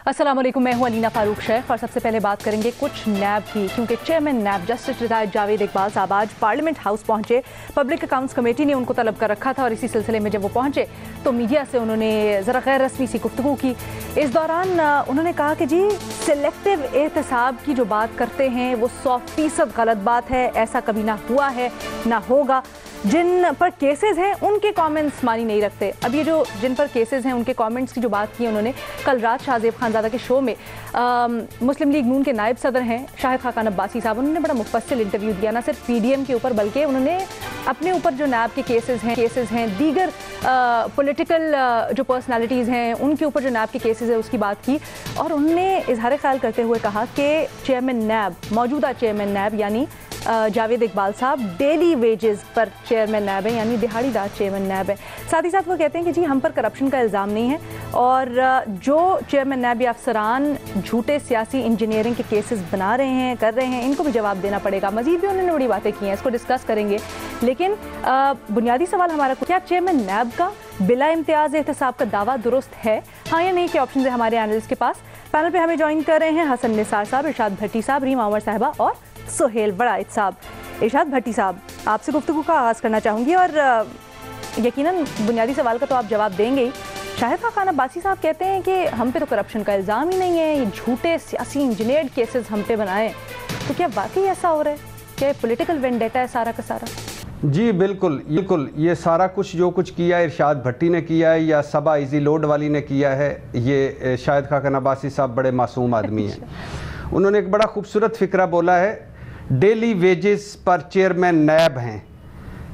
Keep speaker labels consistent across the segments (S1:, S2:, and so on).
S1: अस्सलाम वालेकुम, मैं हूं अलीना फारूक शेख और सबसे पहले बात करेंगे कुछ नैब की, क्योंकि chairman NAB justice retired Javed Iqbal साहब आज पार्लियामेंट हाउस पहुंचे। पब्लिक अकाउंट्स कमेटी ने उनको तलब कर रखा था और इसी सिलसिले में जब वो पहुंचे तो मीडिया से उन्होंने ज़रा गैर रस्मी सी गुफ्तगू की। इस दौरान उन्होंने कहा कि जी सिलेक्टिव एहतसाब की जो बात करते हैं वो 100% गलत बात है, ऐसा कभी ना हुआ है ना होगा। जिन पर केसेस हैं उनके कमेंट्स मानी नहीं रखते। अब ये जो जिन पर केसेस हैं उनके कमेंट्स की जो बात की उन्होंने कल रात शाहजेब खानज़ादा के शो में मुस्लिम लीग नून के नायब सदर हैं शाहिद खाकान अब्बासी साहब, उन्होंने बड़ा मुफस्सिल इंटरव्यू दिया, ना सिर्फ पीडीएम के ऊपर बल्कि उन्होंने अपने ऊपर जो नैब के केसेस हैं दीगर पॉलिटिकल जो पर्सनालिटीज़ हैं उनके ऊपर जो नैब के केसेस है उसकी बात की। और उन्होंने इजहार ख्याल करते हुए कहा कि चेयरमैन नैब, मौजूदा चेयरमैन नैब यानी जावेद इकबाल साहब डेली वेजेस पर चेयरमैन नैब है, यानी दिहाड़ीदार चेयरमैन नैब है। साथ ही साथ वो कहते हैं कि जी हम पर करप्शन का इल्ज़ाम नहीं है और जो चेयरमैन नैब या अफसरान झूठे सियासी इंजीनियरिंग के केसेस बना रहे हैं, कर रहे हैं, इनको भी जवाब देना पड़ेगा। मजीद भी उन्होंने बड़ी बातें की हैं, इसको डिस्कस करेंगे। लेकिन बुनियादी सवाल हमारा, क्या चेयरमैन नैब का बिला इम्तियाज़ एहतसाब का दावा दुरुस्त है, हाँ या नहीं के ऑप्शन है हमारे एनालिस्ट के पास। पैनल पे हमें ज्वाइन कर रहे हैं हसन निसार साहब, इरशाद भट्टी साहब, रीमा उमर साहिबा और सुहेल वड़ाइच साहब। इरशाद भट्टी साहब, आपसे गुफ्तगू का आगाज़ करना चाहूँगी और यकीनन बुनियादी सवाल का तो आप जवाब देंगे ही। शाहिद खाकान अब्बासी साहब कहते हैं कि हम पे तो करप्शन का इल्ज़ाम ही नहीं है, ये झूठे सियासी इंजीनियर्ड केसेस हम पे बनाए, तो क्या वाकई ऐसा हो रहा है? क्या ये पॉलिटिकल वेंडेटा है सारा का सारा?
S2: जी बिल्कुल, ये सारा कुछ जो कुछ किया है इरशाद भट्टी ने किया है या सबा इजी लोड वाली ने किया है, ये शाहिद खाकान अब्बासी साहब बड़े मासूम आदमी हैं। उन्होंने एक बड़ा खूबसूरत फ़िक्रा बोला है, डेली वेजेस पर चेयरमैन नैब हैं।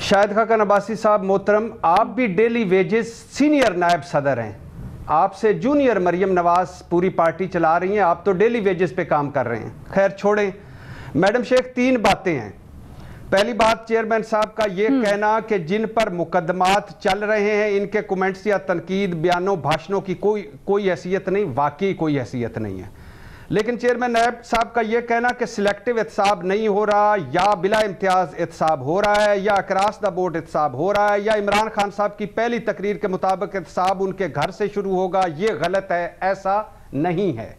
S2: शाहिद खाकान अब्बासी साहब मोहतरम, आप भी डेली वेजेस सीनियर नायब सदर हैं, आपसे जूनियर मरियम नवाज़ पूरी पार्टी चला रही हैं, आप तो डेली वेजेस पे काम कर रहे हैं। खैर छोड़ें मैडम शेख, 3 बातें हैं। पहली बात, चेयरमैन साहब का ये कहना कि जिन पर मुकदमात चल रहे हैं इनके कमेंट्स या तनकीद, बयानों, भाषणों की कोई हैसियत नहीं, वाकई कोई हैसियत नहीं है। लेकिन चेयरमैन नायब साहब का यह कहना कि सिलेक्टिव एहतसाब नहीं हो रहा, या बिला इम्तियाज़ एहतसाब हो रहा है, या अक्रॉस द बोर्ड एहतसाब हो रहा है, या इमरान खान साहब की पहली तकरीर के मुताबिक एहतसाब उनके घर से शुरू होगा, ये गलत है, ऐसा नहीं है।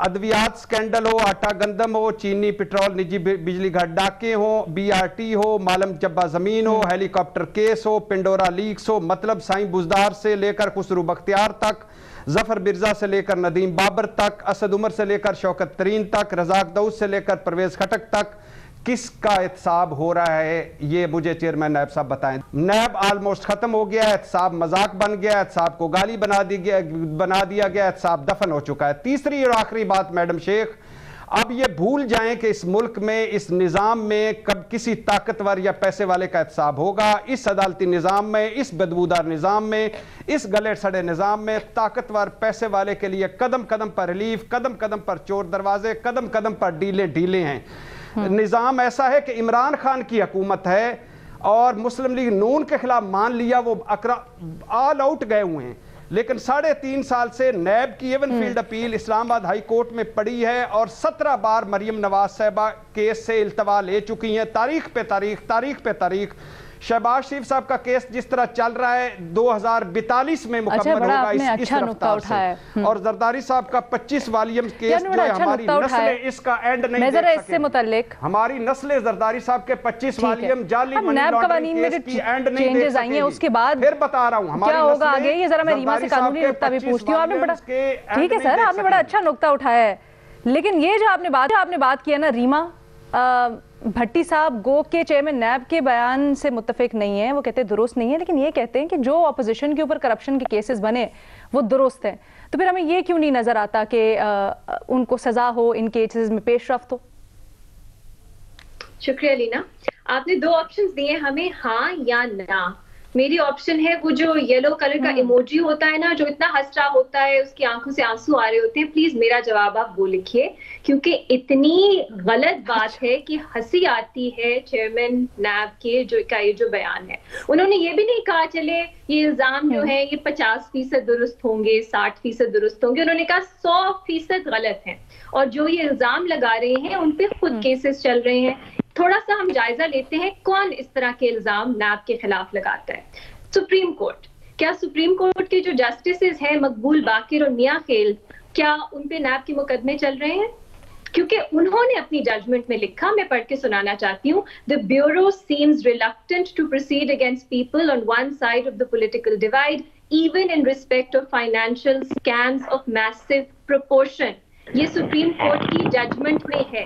S2: अद्वियात स्कैंडल हो, आटा गंदम हो, चीनी पेट्रोल, निजी बिजली घर डाके हो, BRT हो, मालम जब्बा ज़मीन हो, हेलीकॉप्टर केस हो, पिंडोरा लीक्स हो, मतलब साईं बुज़दार से लेकर खुसरू बख्तियार तक, जफर बिरजा से लेकर नदीम बाबर तक, असद उमर से लेकर शौकत तरीन तक, रज़ाक दाऊद से लेकर परवेज़ खटक तक, किसका एहतसाब हो रहा है ये मुझे चेयरमैन नायब साहब बताएं। नैब ऑलमोस्ट ख़त्म हो गया है, एहतसाब मजाक बन गया, एहतसाब को गाली बना दिया गया, एहतसाब दफन हो चुका है। तीसरी और आखिरी बात मैडम शेख, अब ये भूल जाएं कि इस मुल्क में, इस निज़ाम में कब किसी ताकतवर या पैसे वाले का एहतसाब होगा। इस अदालती निज़ाम में, इस बदबूदार निज़ाम में, इस गले सड़े निज़ाम में ताकतवर पैसे वाले के लिए कदम कदम पर रिलीफ, कदम कदम पर चोर दरवाजे, कदम कदम पर ढीले हैं। निज़ाम ऐसा है कि इमरान खान की हुकूमत है और मुस्लिम लीग नून के खिलाफ मान लिया वो ऑल आउट गए हुए हैं, लेकिन 3.5 साल से नैब की Avenfield appeal Islamabad high court में पड़ी है और 17 बार मरियम नवाज साहिबा केस से इल्तवा ले चुकी हैं, तारीख पे तारीख। शहबाज शरीफ साहब का केस जिस तरह चल रहा है 2042 में मुकम्मल होगा इस रफ्तार से, और जरदारी साहब का 25 वॉल्यूम केस जो है, हमारी नस्लें इसका एंड नहीं देख सकेंगी। हमारी नस्लें जरदारी साहब के 25 वॉल्यूम जाली मनी लॉन्ड्रिंग केस की एंड नहीं देख सकेंगी।
S1: उसके बाद
S2: फिर बता रहा हूं
S1: क्या होगा आगे, ये जरा मैं रीमा से कानूनी नुक्ता भी पूछती हूँ। आपने बड़ा, ठीक है सर, आपने बड़ा अच्छा नुक्ता उठाया है, लेकिन ये जो आपने बात की है ना रीमा, भट्टी साहब गो के चेयरमैन नैब के बयान से मुत्तफिक नहीं है, वो कहते हैं दुरुस्त नहीं है, लेकिन ये कहते हैं कि जो अपोजिशन के ऊपर करप्शन के केसेस बने वो दुरुस्त हैं। तो फिर हमें ये क्यों नहीं नजर आता कि उनको सजा हो, इन केसेस में पेशरफ्त हो?
S3: शुक्रिया लीना, आपने 2 ऑप्शंस दिए हमें, हाँ या ना। मेरी ऑप्शन है वो जो येलो कलर का इमोजी होता है ना, जो इतना हंस रहा होता है, उसकी आंखों से आंसू आ रहे होते हैं, प्लीज मेरा जवाब आप वो लिखिए, क्योंकि इतनी गलत बात है कि हंसी आती है चेयरमैन नैब के ये जो बयान है। उन्होंने ये भी नहीं कहा चले ये इल्जाम जो है ये 50% दुरुस्त होंगे, 60% दुरुस्त होंगे, उन्होंने कहा 100% गलत है, और जो ये इल्जाम लगा रहे हैं उन पे खुद केसेस चल रहे हैं। थोड़ा सा हम जायजा लेते हैं कौन इस तरह के इल्जाम नैब के खिलाफ लगाता है। सुप्रीम कोर्ट, کیا سپریم کورٹ کے جو جسٹسز ہیں مقبول باقر اور میاں خیل, کیا ان پہ نیب کے مقدمے چل رہے ہیں؟ کیونکہ انہوں نے اپنی ججمنٹ میں لکھا, میں پڑھ کے سنانا چاہتی ہوں. The Bureau seems reluctant to proceed against people on one side of the political divide, even in respect of financial scams of massive proportion. یہ سپریم کورٹ کی ججمنٹ میں ہے.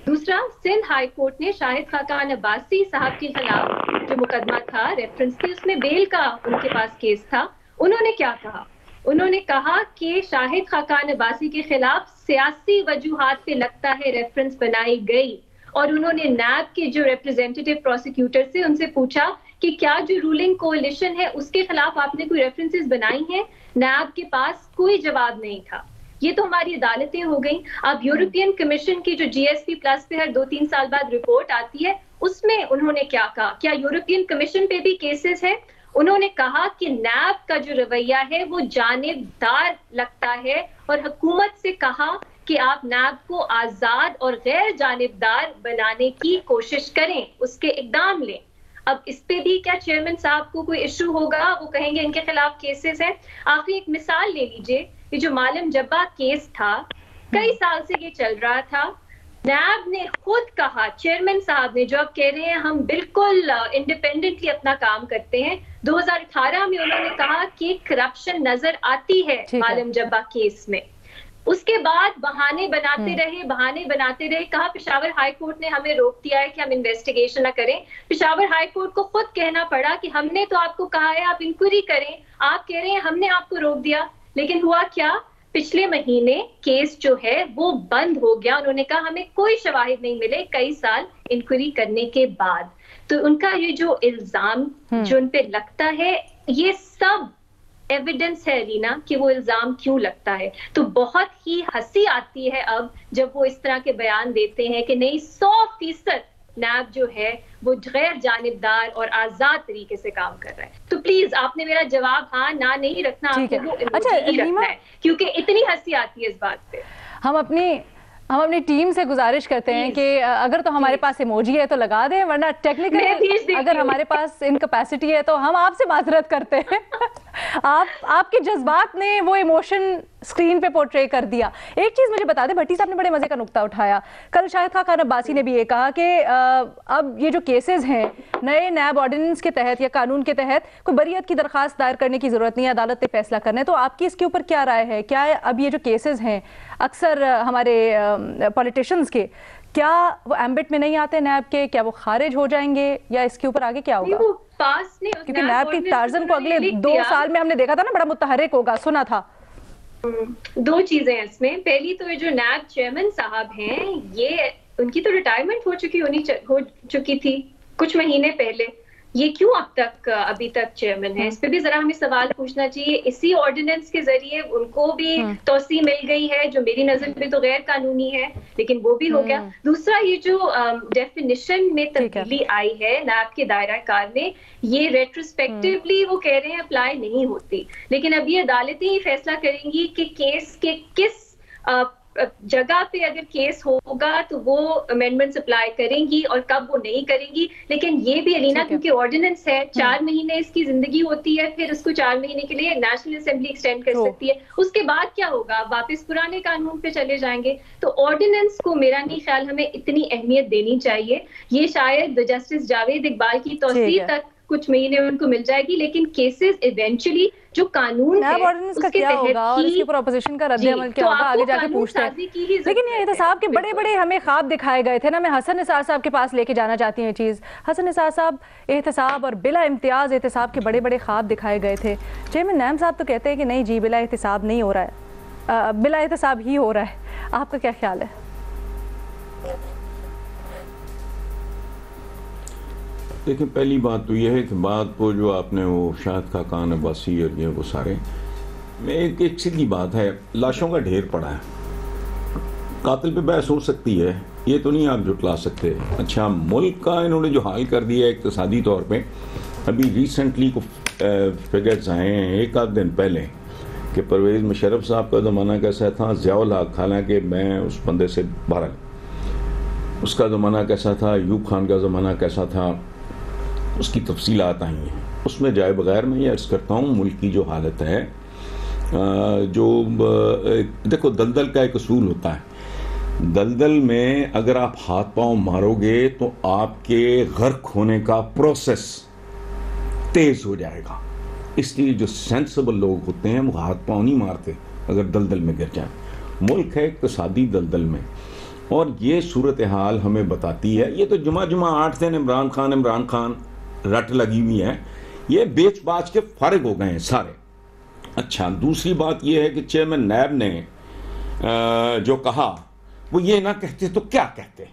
S3: دوسرا, سندھ ہائی کورٹ نے شاہد خاقان عباسی صاحب کے خلاف جو مقدمہ تھا ریفرنس تھی, اس میں بیل کا ان کے پاس کیس تھا. انہوں نے کیا کہا؟ انہوں نے کہا کہ شاہد خاقان عباسی کے خلاف سیاسی وجوہات پہ لگتا ہے ریفرنس بنائی گئی, اور انہوں نے نیب کے جو ریپرزینٹیٹیو پروسیکیوٹر سے ان سے پوچھا کہ کیا جو رولنگ کولیشن ہے اس کے خلاف آپ نے کوئی ریفرنسز بنائی ہیں؟ نیب کے پاس کوئی جواب نہیں تھا. یہ تو ہماری عدالتیں ہو گئیں. اب یورپین کمیشن کی جو جی ایس پی پلس پہ ہر 2-3 سال بعد رپورٹ آتی ہے, اس میں انہوں نے کیا کہا؟ کیا یورپین کمیشن پہ بھی کیسز ہیں؟ انہوں نے کہا کہ نیب کا جو رویہ ہے وہ جانبدار لگتا ہے, اور حکومت سے کہا کہ آپ نیب کو آزاد اور غیر جانبدار بنانے کی کوشش کریں, اس کے اقدام لیں. اب اس پہ بھی کیا چیئرمین صاحب کو کوئی ایشو ہوگا؟ وہ کہیں گے ان کے خلاف کیسز ہیں. آخری ایک مثال لے لیجئے, یہ جو معلم جبا کیس تھا, کئی سال سے یہ چل رہا تھا. نیب نے خود کہا, چیئرمین صاحب نے, جو اب کہہ رہے ہیں ہم بالکل انڈیپینڈنٹلی اپنا کام کرتے ہیں, 2018 میں انہوں نے کہا کہ کرپشن نظر آتی ہے معلم جبا کیس میں. اس کے بعد بہانے بناتے رہے, کہا پشاور ہائی کورٹ نے ہمیں روک دیا ہے کہ ہم انویسٹیگیشن نہ کریں. پشاور ہائی کورٹ کو خود کہنا پڑا کہ ہم نے تو آپ کو کہا ہے آپ انکوائری کریں, آپ کہہ رہے ہیں ہم نے آپ کو روک دیا. لیکن ہوا کیا؟ پچھلے مہینے کیس جو ہے وہ بند ہو گیا. انہوں نے کہا ہمیں کوئی شواہد نہیں ملے کئی سال انکوائری کرنے کے بعد. تو ان کا یہ جو الزام جو ان پہ لگتا ہے, یہ سب ایویڈنس ہے رینا کہ وہ الزام کیوں لگتا ہے. تو بہت ہی ہنسی آتی ہے اب جب وہ اس طرح کے بیان دیتے ہیں کہ نہیں 100% نیب جو ہے وہ غیر جانبدار اور آزاد طریقے سے کام کر رہا ہے. تو پلیز آپ نے میرا جواب ہاں نہ نہیں رکھنا, آپ کو وہ ایموجی ہی رکھنا ہے, کیونکہ اتنی ہنسی آتی ہے اس بات پہ.
S1: ہم اپنی ٹیم سے گزارش کرتے ہیں کہ اگر تو ہمارے پاس ایموجی ہے تو لگا دیں, ورنہ ٹیکنیکلی اگر ہمارے پاس انکیپیسٹی ہے تو ہم آپ سے معذرت کرتے ہیں. آپ کے جذبات نے وہ ایموشن اسکرین پہ پورٹرے کر دیا. ایک چیز مجھے بتا دیں, بھٹی صاحب نے بڑے مزے کا نقطہ اٹھایا. کل شاہد خاقان عباسی نے بھی یہ کہا کہ اب یہ جو کیسز ہیں نئے نیب آرڈیننس کے تحت یا قانون کے تحت کوئی بریت کی درخواست دائر کرنے کی ضرورت نہیں ہے, عدالت نے فیصلہ کرنا ہے. تو آپ کی اس کے اوپر کیا رائے ہے؟ کیا اب یہ جو کیسز ہیں اکثر ہمارے پولیٹیشنز کے, کیا وہ ایمبٹ میں نہیں آتے نیب کے؟ کیا وہ خارج ہو جائیں گے, یا اس کے اوپر آگے کیا ہوگا؟ کیونکہ نیب کی ٹارزن کو اگلے 2 سال میں ہم نے دیکھا تھا نا, بڑا متحرک ہوگا, سنا تھا.
S3: 2 چیزیں اس میں. پہلی تو یہ جو نیب چیئرمین صاحب ہیں, یہ ان کی تو ریٹائرمنٹ ہو چکی تھی کچھ مہینے پہلے. یہ کیوں ابھی تک چیئرمین ہے؟ اس پہ بھی ذرا ہمیں سوال پوچھنا چاہیے. اسی آرڈیننس کے ذریعے ان کو بھی توسیع مل گئی ہے جو میری نظر میں تو غیر قانونی ہے, لیکن وہ بھی ہو گیا. دوسرا, یہ جو ڈیفینیشن میں تبدیلی آئی ہے نیب کے دائرہ کار میں, یہ ریٹروسپیکٹیولی وہ کہہ رہے ہیں اپلائی نہیں ہوتی, لیکن اب یہ عدالتیں ہی فیصلہ کریں گی کہ کیس کے کس جگہ پہ اگر کیس ہوگا تو وہ امینڈمنٹس اپلائی کریں گی اور کب وہ نہیں کریں گی. لیکن یہ بھی الینا کیونکہ آرڈیننس ہے, 4 مہینے اس کی زندگی ہوتی ہے, پھر اس کو 4 مہینے کے لیے نیشنل اسمبلی ایکسٹینڈ کر سکتی ہے. اس کے بعد کیا ہوگا؟ واپس پرانے قانون پہ چلے جائیں گے. تو آرڈیننس کو میرا نہیں خیال ہمیں اتنی اہمیت دینی چاہیے. یہ شاید جسٹس جاوید اقبال کی توسیع تک کچھ مہینے ان کو مل جائے گی, لیکن کیسز ایونچولی جو قانون ہے اس کے تحت
S1: اور اس کے اوپر اپوزیشن کا رد عمل کیا ہوگا آگے جا کے پوچھتے ہیں. لیکن یہ احتساب کے بڑے ہمیں خواب دکھائے گئے تھے نا. میں حسن نثار صاحب کے پاس لے کے جانا چاہتی ہوں یہ چیز. حسن نثار صاحب, احتساب اور بلا امتیاز احتساب کے بڑے خواب دکھائے گئے تھے. چیئرمین نعیم صاحب تو کہتے ہیں کہ نہیں جی بلا احتساب نہیں ہو رہا ہے, بلا احتساب ہی ہو رہا ہے. آپ کا کیا خیال ہے؟
S4: دیکھیں, پہلی بات تو یہ ہے کہ بات کو جو آپ نے وہ شاہد خاقان عباسی اور یہ وہ سارے میں ایک سیدھی بات ہے, لاشوں کا ڈھیر پڑا ہے. قاتل پہ بحث ہو سکتی ہے, یہ تو نہیں آپ جھٹلا سکتے. اچھا, ملک کا انہوں نے جو حال کر دیا ہے اقتصادی طور پہ, ابھی ریسنٹلی کو فگرز آئے ہیں 1 دن پہلے کہ پرویز مشرف صاحب کا زمانہ کیسا تھا, ضیاء الحق, حالانکہ میں اس بندے سے بہرحال اس کا زمانہ کیسا تھا, ایوب خان کا زمانہ کیسا تھا, اس کی تفصیلات آئی ہیں. اس میں جائے بغیر میں یہ عرض کرتا ہوں ملک کی جو حالت ہے، جو دیکھو دلدل کا ایک اصول ہوتا ہے، دلدل میں اگر آپ ہاتھ پاؤں مارو گے تو آپ کے غرق ہونے کا پروسیس تیز ہو جائے گا، اس لیے جو سینسبل لوگ ہوتے ہیں وہ ہاتھ پاؤں نہیں مارتے اگر دلدل میں گر جائیں۔ ملک ہے اقتصادی دلدل میں، اور یہ صورتحال ہمیں بتاتی ہے، یہ تو جمعہ 8 دن عمران خان رٹ لگی ہوئی ہے، یہ بیچ باچ کے فارغ ہو گئے ہیں سارے۔ اچھا، دوسری بات یہ ہے کہ چیئرمین نیب نے جو کہا وہ یہ نہ کہتے تو کیا کہتے،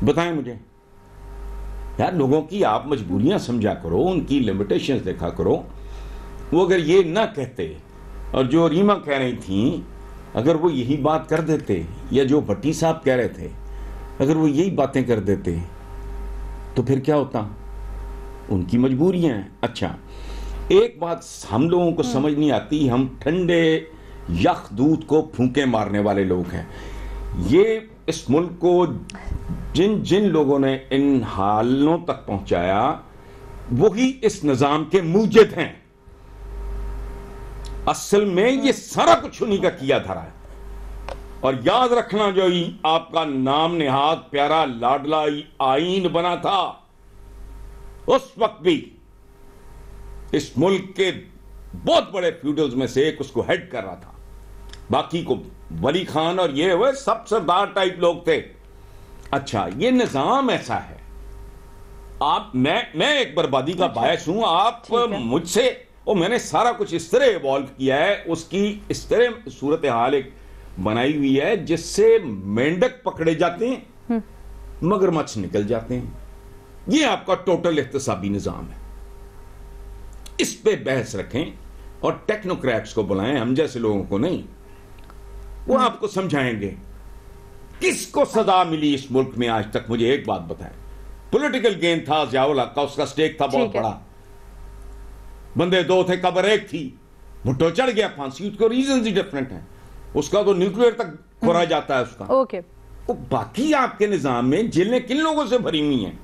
S4: بتائیں مجھے یار، لوگوں کی آپ مجبوریاں سمجھا کرو، ان کی لیمیٹیشنز دیکھا کرو۔ وہ اگر یہ نہ کہتے، اور جو ریما کہہ رہی تھیں اگر وہ یہی بات کر دیتے، یا جو بھٹی صاحب کہہ رہے تھے اگر وہ یہی باتیں کر دیتے تو پھر کیا ہوتا؟ ان کی مجبوریاں ہیں۔ اچھا، ایک بات ہم لوگوں کو سمجھ نہیں آتی، ہم ٹھنڈے یخ دودھ کو پھونکے مارنے والے لوگ ہیں۔ یہ اس ملک کو جن لوگوں نے ان حالوں تک پہنچایا وہی اس نظام کے موجد ہیں، اصل میں یہ سارا کچھ انہی کا کیا دھرا ہے۔ اور یاد رکھنا، جو آپ کا نام نہاد پیارا لاڈلا آئین بنا تھا، اس وقت بھی اس ملک کے بہت بڑے فیوڈلز میں سے ایک اس کو ہیڈ کر رہا تھا، باقی کو ولی خان اور یہ وہ سب سردار ٹائپ لوگ تھے۔ اچھا، یہ نظام ایسا ہے، میں ایک بربادی کا باعث ہوں، آپ مجھ سے، اور میں نے سارا کچھ اس طرح ایوالو کیا ہے، اس کی اس طرح صورتحال ایک بنائی ہوئی ہے جس سے مینڈک پکڑے جاتے ہیں مگرمچھ نکل جاتے ہیں۔ یہ آپ کا ٹوٹل احتسابی نظام ہے، اس پہ بحث رکھیں اور ٹیکنوکریٹس کو بلائیں، ہم جیسے لوگوں کو نہیں، وہ آپ کو سمجھائیں گے۔ کس کو سزا ملی اس ملک میں آج تک؟ مجھے ایک بات بتائیں۔ پولیٹیکل گین تھا ضیاء الحق کا، اس کا سٹیک تھا بہت بڑا، بندے دو تھے، قبر ایک تھی، بھٹو چڑھ گیا پھانسی، اس کو ریزنز ہی ڈیفرنٹ ہیں، اس کا تو نیوکلیئر تک کھورا جاتا ہے اس کا۔
S1: اوکے،
S4: باقی آپ کے نظام میں جیلیں کن لوگوں سے بھری ہوئی ہیں؟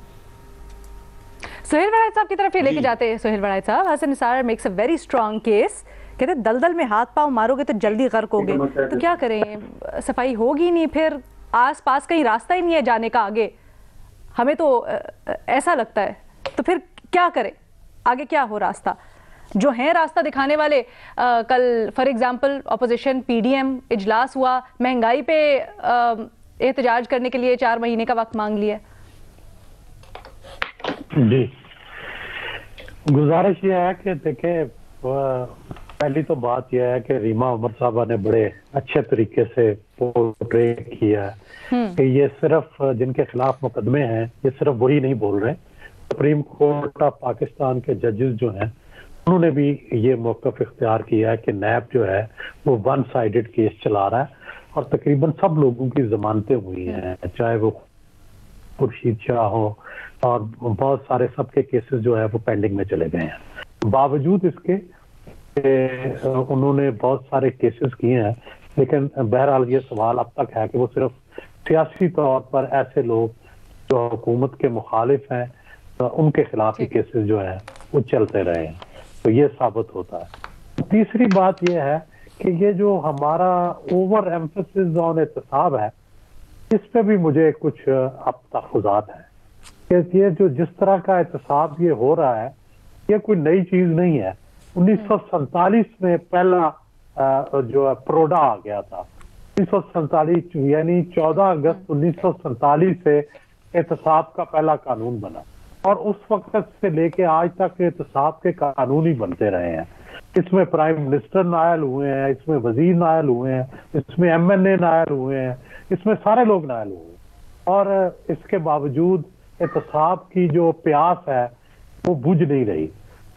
S1: سہیل وڑائچ صاحب کی طرف یہ لے کے جاتے ہیں۔ Sohail Warraich sahib, Hasan Nisar makes a very strong case, کہتے ہیں دلدل میں ہاتھ پاؤں مارو گے تو جلدی غرق ہوگے، تو کیا کریں؟ صفائی ہوگی نہیں، پھر آس پاس کہیں راستہ ہی نہیں ہے جانے کا آگے، ہمیں تو ایسا لگتا ہے، تو پھر کیا کریں؟ آگے کیا ہو راستہ؟ جو ہیں راستہ دکھانے والے، کل for example opposition P D M اجلاس ہوا، مہنگائی پہ احتجاج کرنے کے لیے 4 مہینے کا وقت مانگ لیا۔
S5: جی، گزارش یہ ہے کہ دیکھیں، پہلی تو بات یہ ہے کہ ریما عمر صاحبہ نے بڑے اچھے طریقے سے پورٹری کیا ہے کہ یہ صرف جن کے خلاف مقدمے ہیں، یہ صرف وہی نہیں بول رہے، سپریم کورٹ آف پاکستان کے ججز جو ہیں انہوں نے بھی یہ موقف اختیار کیا ہے کہ نیب جو ہے وہ ون سائیڈڈ کیس چلا رہا ہے، اور تقریباً سب لوگوں کی ضمانتیں ہوئی ہیں، چاہے وہ خورشید شاہ ہو، اور بہت سارے سب کے کیسز جو ہے وہ پینڈنگ میں چلے گئے ہیں۔ باوجود اس کے انہوں نے بہت سارے کیسز کیے ہیں، لیکن بہرحال یہ سوال اب تک ہے کہ وہ صرف سیاسی طور پر ایسے لوگ جو حکومت کے مخالف ہیں ان کے خلاف ہی کیسز جو ہے وہ چلتے رہے ہیں، تو یہ ثابت ہوتا ہے۔ تیسری بات یہ ہے کہ یہ جو ہمارا اوور ایمفسس آن احتساب ہے، اس پہ بھی مجھے کچھ اب تحفظات ہیں کہ یہ جو جس طرح کا احتساب یہ ہو رہا ہے، یہ کوئی نئی چیز نہیں ہے۔ 1947 میں پہلا جو پروڈا آ گیا تھا، 1947 یعنی 14 اگست 1947 سے احتساب کا پہلا قانون بنا، اور اس وقت سے لے کے آج تک احتساب کے قانون ہی بنتے رہے ہیں۔ اس میں پرائم منسٹر نائل ہوئے ہیں، اس میں وزیر نائل ہوئے ہیں، اس میں ایم این اے نائل ہوئے ہیں، اس میں سارے لوگ نائل ہوئے ہیں، اور اس کے باوجود احتساب کی جو پیاس ہے وہ بجھ نہیں رہی۔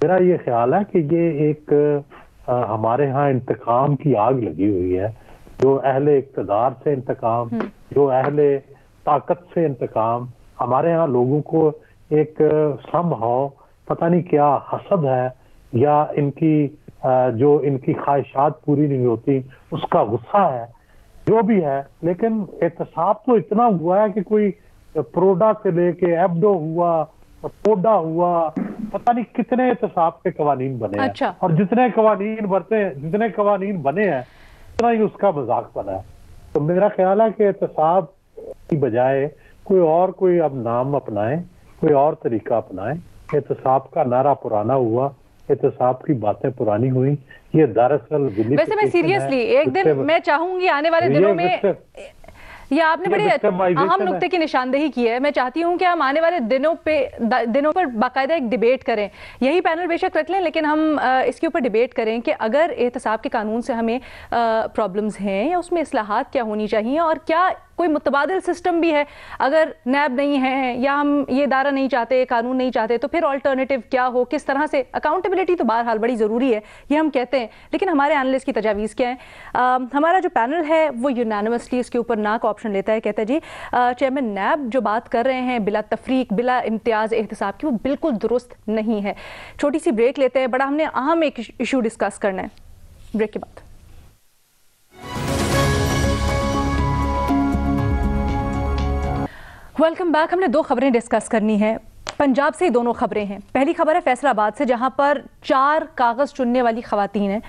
S5: میرا یہ خیال ہے کہ یہ ایک ہمارے ہاں انتقام کی آگ لگی ہوئی ہے، جو اہل اقتدار سے انتقام، جو اہل طاقت سے انتقام، ہمارے ہاں لوگوں کو ایک سم ہو پتہ نہیں کیا حسد ہے، یا ان کی جو ان کی خواہشات پوری نہیں ہوتی اس کا غصہ ہے، جو بھی ہے۔ لیکن احتساب تو اتنا ہوا ہے کہ کوئی پروڈا سے لے کے ایبڈو ہوا، पोडा हुआ, पता नहीं कितने एहतसाब के कवानीन बने हैं।
S1: अच्छा।
S5: और जितने कवानीन बने हैं उतना ही उसका मजाक बना है। तो मेरा ख्याल है कि एहतसाब की बजाय कोई अब नाम अपनाए, कोई और तरीका अपनाए। एहतसाब का नारा पुराना हुआ, एहतसाब की बातें पुरानी हुई। ये दरअसल
S1: वैसे मैं सीरियसली एक दिन मैं चाहूंगी आने वाले दिनों में, ये आपने बड़े अहम नुक्ते की निशानदेही की है। मैं चाहती हूं कि हम आने वाले दिनों पर बाकायदा एक डिबेट करें। यही पैनल बेशक रख लें, लेकिन हम इसके ऊपर डिबेट करें कि अगर एहतसाब के कानून से हमें प्रॉब्लम्स हैं या उसमें इस्लाहात क्या होनी चाहिए, और क्या कोई मुतबादिल सिस्टम भी है। अगर नैब नहीं है या हम ये इदारा नहीं चाहते, कानून नहीं चाहते, तो फिर ऑल्टरनेटिव क्या हो, किस तरह से। अकाउंटेबिलिटी तो बहरहाल बड़ी ज़रूरी है, ये हम कहते हैं, लेकिन हमारे एनालिस्ट की तजावीज़ क्या है। हमारा जो पैनल है वो यूनानिमसली इसके ऊपर ना का ऑप्शन लेता है। कहता है जी चेयरमैन नैब जो बात कर रहे हैं बिला तफरीक बिला इम्तियाज़ एहतसाब की, वो बिल्कुल दुरुस्त नहीं है। छोटी सी ब्रेक लेते हैं, बड़ा हमने अहम एक इशू डिस्कस करना है ब्रेक के बाद। Welcome back. हमने दो खबरें डिस्कस करनी है। पंजाब से ही दोनों खबरें हैं। पहली खबर है फैसलाबाद से, जहां पर 4 कागज़ चुनने वाली ख़वातीन हैं।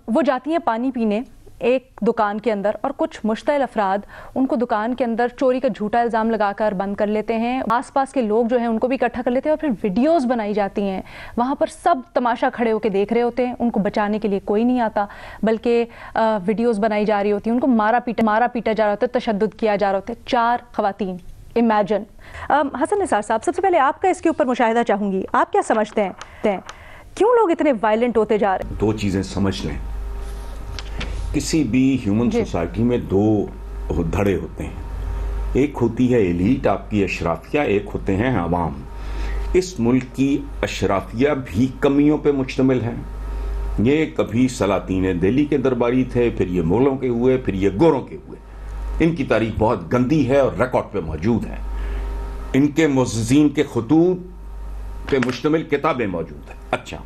S1: वो जाती हैं पानी पीने एक दुकान के अंदर, और कुछ मुश्तइल अफराद उनको दुकान के अंदर चोरी का झूठा इल्ज़ाम लगाकर बंद कर लेते हैं। आसपास के लोग जो हैं उनको भी इकट्ठा कर लेते हैं, और फिर वीडियोस बनाई जाती हैं। वहाँ पर सब तमाशा खड़े होकर देख रहे होते हैं, उनको बचाने के लिए कोई नहीं आता, बल्कि वीडियोस बनाई जा रही होती हैं, उनको मारा पीटा जा रहा होता है, तशद्दुद किया जा रहा होता है। 4 ख़वातीन, इमेजिन। हसन निसार साहब, सबसे पहले आपका इसके ऊपर मुशाहिदा चाहूँगी। आप क्या समझते हैं क्यों लोग इतने वायलेंट होते जा रहे हैं?
S4: 2 चीज़ें समझ लें। किसी भी ह्यूमन सोसाइटी में 2 धड़े होते हैं। एक होती है एलीट, आपकी अशराफिया, एक होते हैं अवाम। इस मुल्क की अशराफिया भी कमियों पे मुश्तमिल है। ये कभी सलातीन दिल्ली के दरबारी थे, फिर ये मुगलों के हुए, फिर ये गोरों के हुए। इनकी तारीख बहुत गंदी है और रिकॉर्ड पे मौजूद है। इनके मुअज़्ज़िज़ीन के खतूत पे मुश्तमिल किताबें मौजूद हैं। अच्छा,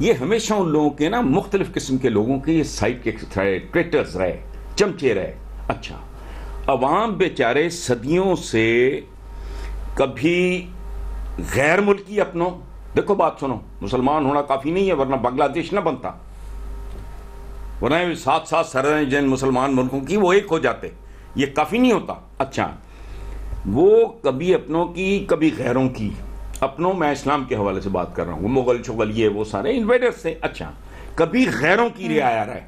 S4: ये हमेशा उन लोगों के ना मुख्तलिफ किस्म के लोगों के ये साइड के ट्रेटर्स रहे, चमचे रहे। अच्छा, अवाम बेचारे सदियों से कभी गैर मुल्की अपनों, देखो बात सुनो, मुसलमान होना काफ़ी नहीं है, वरना बांग्लादेश ना बनता, वरना 7 सरहदें जिन मुसलमान मुल्कों की वो एक हो जाते, ये काफ़ी नहीं होता। अच्छा, वो कभी अपनों की कभी गैरों की। अपनों मैं इस्लाम के हवाले से बात कर रहा हूँ, मुगल शुगल ये वो सारे इन्वेडर्स थे। अच्छा, कभी गैरों की रियाया रहे।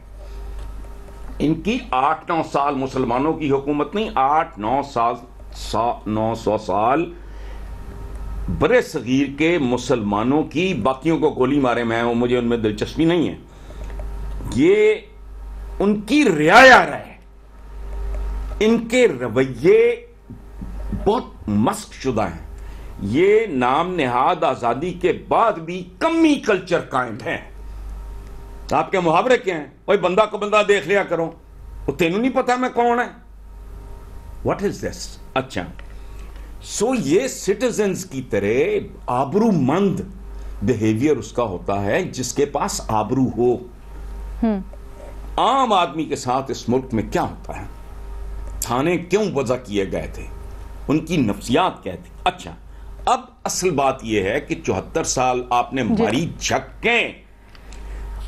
S4: इनकी 8-9 साल मुसलमानों की हुकूमत नहीं, 8-900 साल बड़े सगीर के मुसलमानों की। बाकियों को गोली मारे मैं हूं, मुझे उनमें दिलचस्पी नहीं है। ये उनकी रियाया रहे। इनके रवैये बहुत मस्क शुदा हैं। ये नाम निहाद आजादी के बाद भी कमी कल्चर कायम है। आपके मुहावरे क्या हैं? भाई बंदा को बंदा देख लिया करो, वो तेनू नहीं पता मैं कौन है। What is this? अच्छा, सो ये सिटीजन्स की तरह आबरूमंद बिहेवियर उसका होता है जिसके पास आबरू हो। आम आदमी के साथ इस मुल्क में क्या होता है? थाने क्यों वजह किए गए थे? उनकी नफ्सियात क्या थी? अच्छा, अब असल बात यह है कि 74 साल आपने मारी झक्कें,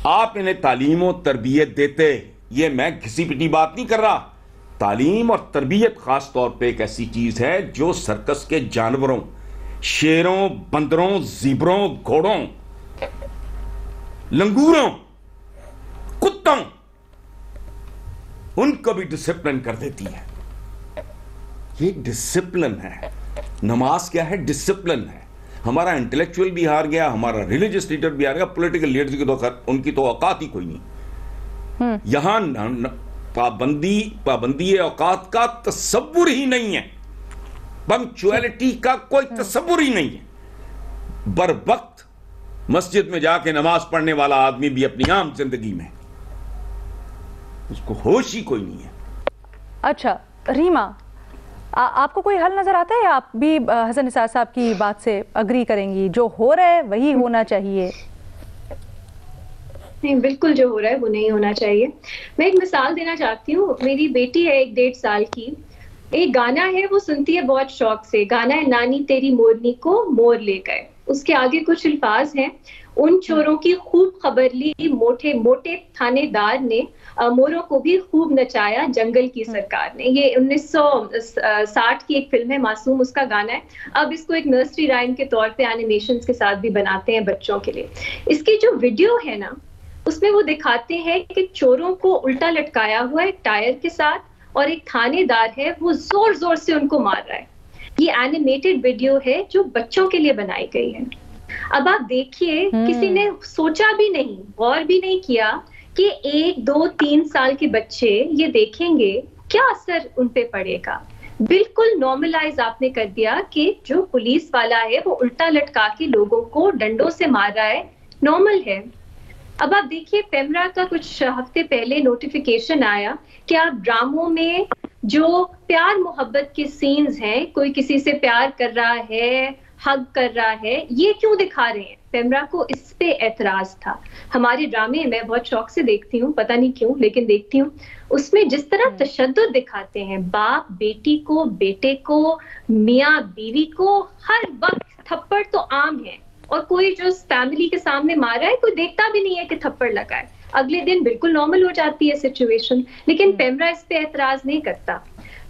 S4: आप इन्हें तालीम और तरबियत देते। ये मैं घिसी पिटी बात नहीं कर रहा। तालीम और तरबियत खास तौर पे एक ऐसी चीज है जो सर्कस के जानवरों, शेरों, बंदरों, ज़ीब्रों, घोड़ों, लंगूरों, कुत्तों, उनको भी डिसिप्लिन कर देती है। ये डिसिप्लिन है। नमाज क्या है? डिसिप्लिन है। हमारा इंटेलेक्चुअल भी हार गया, हमारा रिलीजियस लीडर भी हार गया, पॉलिटिकल लीडर्स की तो उनकी तो औकात ही कोई नहीं। यहां पाबंदी औकात का तसव्वुर ही नहीं है। पंक्चुअलिटी का कोई तसव्वुर ही नहीं है। बर वक्त मस्जिद में जाके नमाज पढ़ने वाला आदमी भी अपनी आम जिंदगी में उसको होश ही कोई नहीं है।
S1: अच्छा रीमा, आपको कोई हल नजर आता है या आप भी हसन निसार साहब की बात से अग्री करेंगी? जो हो रहा है वही होना चाहिए?
S3: नहीं, बिल्कुल जो हो रहा है वो नहीं होना चाहिए। मैं एक मिसाल देना चाहती हूँ। मेरी बेटी है 1-1.5 साल की, एक गाना है वो सुनती है बहुत शौक से, गाना है नानी तेरी मोरनी को मोर ले गए। उसके आगे कुछ अल्फाज हैं, उन चोरों की खूब खबर ली मोटे मोटे थानेदार ने, मोरों को भी खूब नचाया जंगल की सरकार ने। ये 1960 की एक फिल्म है मासूम, उसका गाना है। अब इसको एक नर्सरी राइम के तौर पे एनिमेशंस के साथ भी बनाते हैं बच्चों के लिए। इसकी जो वीडियो है ना, उसमें वो दिखाते हैं कि चोरों को उल्टा लटकाया हुआ है टायर के साथ, और एक थानेदार है वो जोर जोर से उनको मार रहा है। ये एनिमेटेड वीडियो है जो बच्चों के लिए बनाई गई है। अब आप देखिए, किसी ने सोचा भी नहीं, गौर भी नहीं किया कि 1, 2, 3 साल के बच्चे ये देखेंगे, क्या असर उन पे पड़ेगा। बिल्कुल नॉर्मलाइज आपने कर दिया कि जो पुलिस वाला है वो उल्टा लटका के लोगों को डंडों से मार रहा है, नॉर्मल है। अब आप देखिए, पेमरा का कुछ हफ्ते पहले नोटिफिकेशन आया कि आप ड्रामों में जो प्यार मोहब्बत के सीन्स हैं, कोई किसी से प्यार कर रहा है, हग कर रहा है, ये क्यों दिखा रहे हैं। पेमरा को इस पे एतराज था। हमारे ड्रामे मैं बहुत शौक से देखती हूँ, पता नहीं क्यों लेकिन देखती हूँ, उसमें जिस तरह तशद्दुद दिखाते हैं, बाप बेटी को, बेटे को, मियाँ बीवी को, हर वक्त थप्पड़ तो आम है, और कोई जो फैमिली के सामने मारा है कोई देखता भी नहीं है कि थप्पड़ लगा है, अगले दिन बिल्कुल नॉर्मल हो जाती है सिचुएशन। लेकिन पेमरा इस पे एतराज नहीं करता।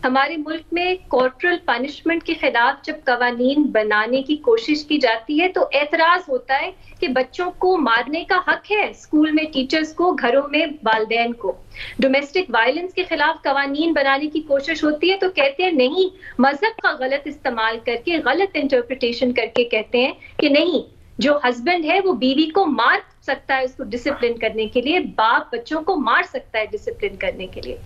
S3: हमारे मुल्क में कॉर्पोरल पनिशमेंट के खिलाफ जब कवानीन बनाने की कोशिश की जाती है तो एतराज होता है कि बच्चों को मारने का हक है, स्कूल में टीचर्स को, घरों में वालिदैन को। डोमेस्टिक वायलेंस के खिलाफ कवानीन बनाने की कोशिश होती है तो कहते हैं नहीं, मजहब का गलत इस्तेमाल करके, गलत इंटरप्रिटेशन करके कहते हैं कि नहीं, जो हस्बैंड है वो बीवी को मार सकता है उसको डिसिप्लिन करने के लिए, बाप बच्चों को मार सकता है डिसिप्लिन करने के लिए।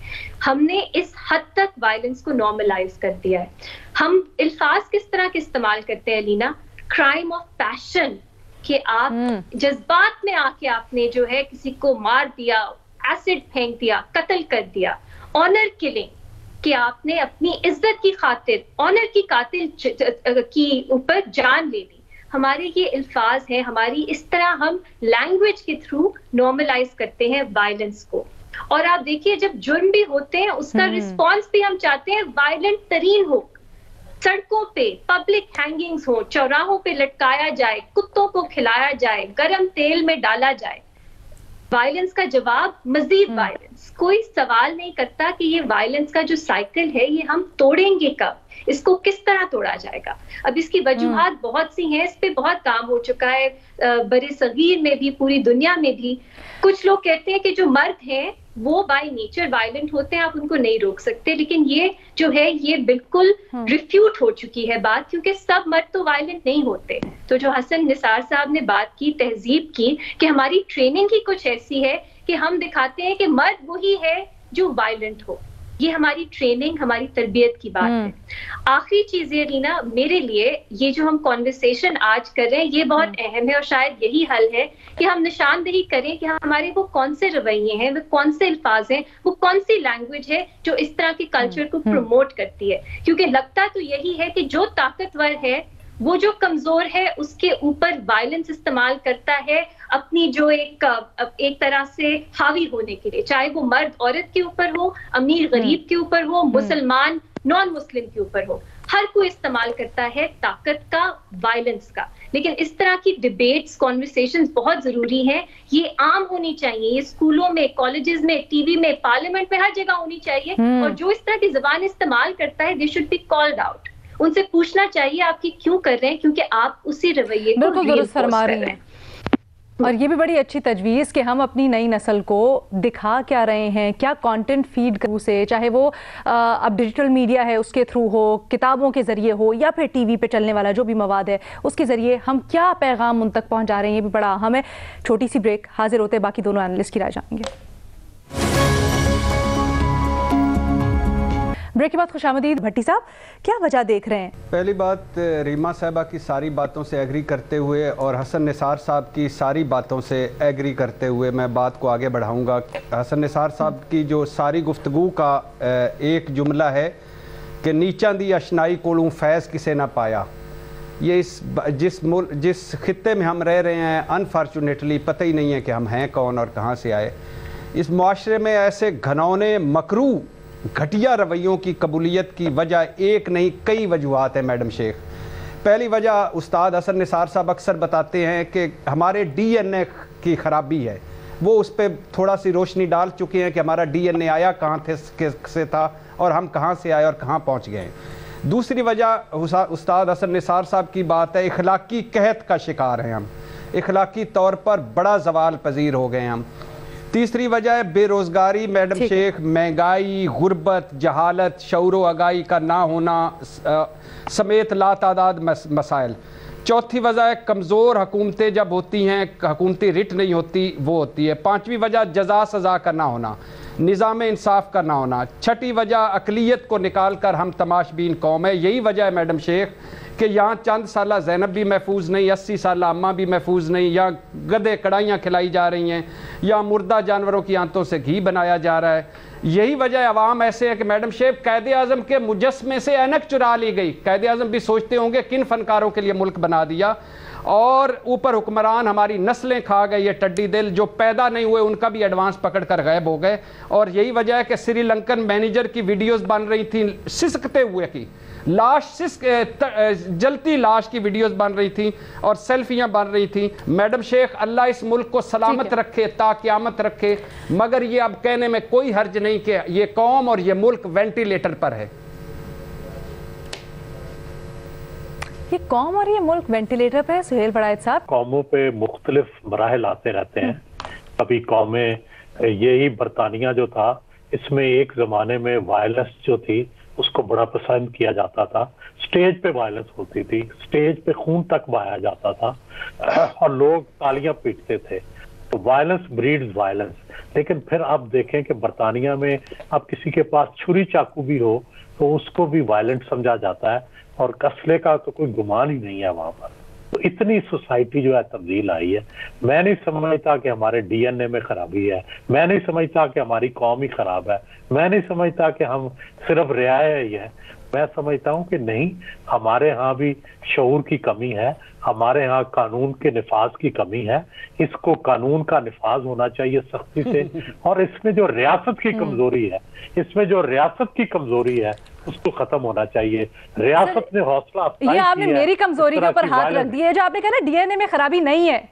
S3: हमने इस हद तक वायलेंस को नॉर्मलाइज कर दिया है। हम अल्फाज किस तरह के इस्तेमाल करते हैं लीना, क्राइम ऑफ पैशन, कि आप जज्बात में आके आपने जो है किसी को मार दिया, एसिड फेंक दिया, कत्ल कर दिया। ऑनर किलिंग, कि आपने अपनी इज्जत की खातिर ऑनर की कातिल की ऊपर जान ले ली। हमारे ये अल्फाज हैं, हमारी इस तरह हम लैंग्वेज के थ्रू नॉर्मलाइज करते हैं वायलेंस को। और आप देखिए, जब जुर्म भी होते हैं उसका रिस्पॉन्स भी हम चाहते हैं वायलेंट तरीन हो, सड़कों पे पब्लिक हैंगिंग्स हो, चौराहों पे लटकाया जाए, कुत्तों को खिलाया जाए, गरम तेल में डाला जाए। वायलेंस का जवाब मजीद वायलेंस। कोई सवाल नहीं करता कि ये वायलेंस का जो साइकिल है ये हम तोड़ेंगे कब, इसको किस तरह तोड़ा जाएगा। अब इसकी वजूहात बहुत सी हैं, इस पे बहुत काम हो चुका है बड़े सगीर में भी, पूरी दुनिया में भी। कुछ लोग कहते हैं कि जो मर्द हैं वो बाय नेचर वायलेंट होते हैं, आप उनको नहीं रोक सकते, लेकिन ये जो है ये बिल्कुल रिफ्यूट हो चुकी है बात, क्योंकि सब मर्द तो वायलेंट नहीं होते। तो जो हसन निसार साहब ने बात की तहजीब की, कि हमारी ट्रेनिंग ही कुछ ऐसी है कि हम दिखाते हैं कि मर्द वही है जो वायलेंट हो, ये हमारी ट्रेनिंग, हमारी तरबियत की बात है। आखिरी चीज ये रीना, मेरे लिए ये जो हम कॉन्वर्सेशन आज कर रहे हैं ये बहुत अहम है, और शायद यही हल है कि हम निशानदेही करें कि हमारे वो कौन से रवैये हैं, वो कौन से अल्फाज हैं, वो कौन सी लैंग्वेज है जो इस तरह के कल्चर को प्रमोट करती है। क्योंकि लगता तो यही है कि जो ताकतवर है वो जो कमजोर है उसके ऊपर वायलेंस इस्तेमाल करता है अपनी जो एक तरह से हावी होने के लिए, चाहे वो मर्द औरत के ऊपर हो, अमीर गरीब के ऊपर हो, मुसलमान नॉन मुस्लिम के ऊपर हो, हर कोई इस्तेमाल करता है ताकत का, वायलेंस का। लेकिन इस तरह की डिबेट्स, कॉन्वर्सेशंस बहुत जरूरी हैं, ये आम होनी चाहिए, ये स्कूलों में, कॉलेजेस में, टीवी में, पार्लियामेंट में, हर जगह होनी चाहिए। और जो इस तरह की जुबान इस्तेमाल करता है, they should be called out. उनसे पूछना चाहिए आप कि क्यों कर रहे हैं, क्योंकि आप उसी रवैये को
S1: दुरुस्त फरमा रही हैं। और ये भी बड़ी अच्छी तजवीज़ कि हम अपनी नई नस्ल को दिखा क्या रहे हैं, क्या कंटेंट फीड करूँ से, चाहे वो अब डिजिटल मीडिया है उसके थ्रू हो, किताबों के ज़रिए हो, या फिर टीवी पे चलने वाला जो भी मवाद है उसके ज़रिए हम क्या पैगाम उन तक पहुँचा रहे हैं, ये भी बड़ा अहम है। छोटी सी ब्रेक, हाजिर होते बाकी दोनों एनालिस्ट की राय जानेंगे। ब्रेक के बाद खुशामदीद। भट्टी साहब, क्या वजह देख रहे हैं?
S2: पहली बात, रीमा साहबा की सारी बातों से एग्री करते हुए और हसन निसार साहब की सारी बातों से एग्री करते हुए मैं बात को आगे बढ़ाऊंगा। हसन निसार साहब की जो सारी गुफ्तगू का एक जुमला है कि नीचा दी अशनाई कोलों फैज़ किसे ना पाया। ये जिस खित्ते में हम रह रहे हैं, अनफॉर्चुनेटली पता ही नहीं है कि हम हैं कौन और कहाँ से आए। इस मुआशरे में ऐसे घनौने मकरू घटिया रवैयों की कबूलियत की वजह एक नहीं कई वजूहात हैं मैडम शेख। पहली वजह उस्ताद हसन निसार साहब अक्सर बताते हैं कि हमारे DNA की ख़राबी है, वो उस पर थोड़ा सी रोशनी डाल चुके हैं कि हमारा DNA आया कहाँ से था और हम कहाँ से आए और कहाँ पहुँच गए। दूसरी वजह उस्ताद हसन निसार साहब की बात है, इखलाकी कहत का शिकार हैं हम, इखलाकी तौर पर बड़ा जवाल पजीर हो गए हम। तीसरी वजह है बेरोज़गारी मैडम शेख, महंगाई, गुर्बत, जहालत, शऊर आगाही का ना होना समेत लातादाद मसाइल। चौथी वजह है कमज़ोर हुकूमतें जब होती हैं, हुकूमती रिट नहीं होती, वो होती है। पाँचवीं वजह जज़ा सज़ा का ना होना, निज़ाम इंसाफ का ना होना। छठी वजह अक़लियत को निकाल कर हम तमाशबीन कौम है। यही वजह है मैडम शेख कि यहाँ चंद साला ज़ैनब भी महफूज नहीं, 80 साला अम्मा भी महफूज नहीं, या गधे कढ़ाइयाँ खिलाई जा रही हैं, या मुर्दा जानवरों की आंतों से घी बनाया जा रहा है। यही वजह अवाम ऐसे है कि मैडम शेख कायदे आज़म के मुजस्मे से ऐनक चुरा ली गई। कायदे आज़म भी सोचते होंगे किन फनकारों के लिए मुल्क बना दिया, और ऊपर हुक्मरान हमारी नस्लें खा गए, ये टड्डी दिल जो पैदा नहीं हुए उनका भी एडवांस पकड़ कर गायब हो गए। और यही वजह है कि श्रीलंकन मैनेजर की वीडियोस बन रही थी सिसकते हुए की, लाश जलती लाश की वीडियोस बन रही थी और सेल्फियां बन रही थी। मैडम शेख अल्लाह इस मुल्क को सलामत रखे, ता क़यामत रखे, मगर ये अब कहने में कोई हर्ज नहीं कि ये कौम और ये मुल्क वेंटिलेटर पर है।
S1: ये कौम और ये मुल्क वेंटिलेटर पे है सुहेल वड़ाइद साहब?
S5: कौमों पे मुख्तलिफ मराहल आते रहते हैं। कभी कौमें, यही बरतानिया जो था, इसमें एक ज़माने में वायलेंस जो थी उसको बड़ा पसंद किया जाता था। स्टेज पे वायलेंस होती थी, स्टेज पे खून तक बहाया जाता था और लोग तालियां पीटते थे। तो वायलेंस ब्रीड्स वायलेंस। लेकिन फिर आप देखें कि बरतानिया में अब किसी के पास छुरी चाकू भी हो तो उसको भी वायलेंट समझा जाता है, और असले का तो कोई गुमान ही नहीं है वहां पर। तो इतनी सोसाइटी जो है तब्दील आई है। मैं नहीं समझता कि हमारे DNA में खराबी है, मैं नहीं समझता कि हमारी कौम ही खराब है, मैं नहीं समझता कि हम सिर्फ रियाया ही है। मैं समझता हूँ कि नहीं, हमारे यहाँ भी शऊर की कमी है, हमारे यहाँ कानून के निफाज की कमी है। इसको कानून का निफाज होना चाहिए सख्ती से, और इसमें जो रियासत की कमजोरी है, इसमें जो रियासत की कमजोरी है उसको खत्म होना चाहिए। रियासत ने हौसला अफजाई,
S1: ये आपने मेरी कमजोरी के ऊपर हाथ रख दिया है। जो आपने कहा ना DNA में खराबी नहीं है,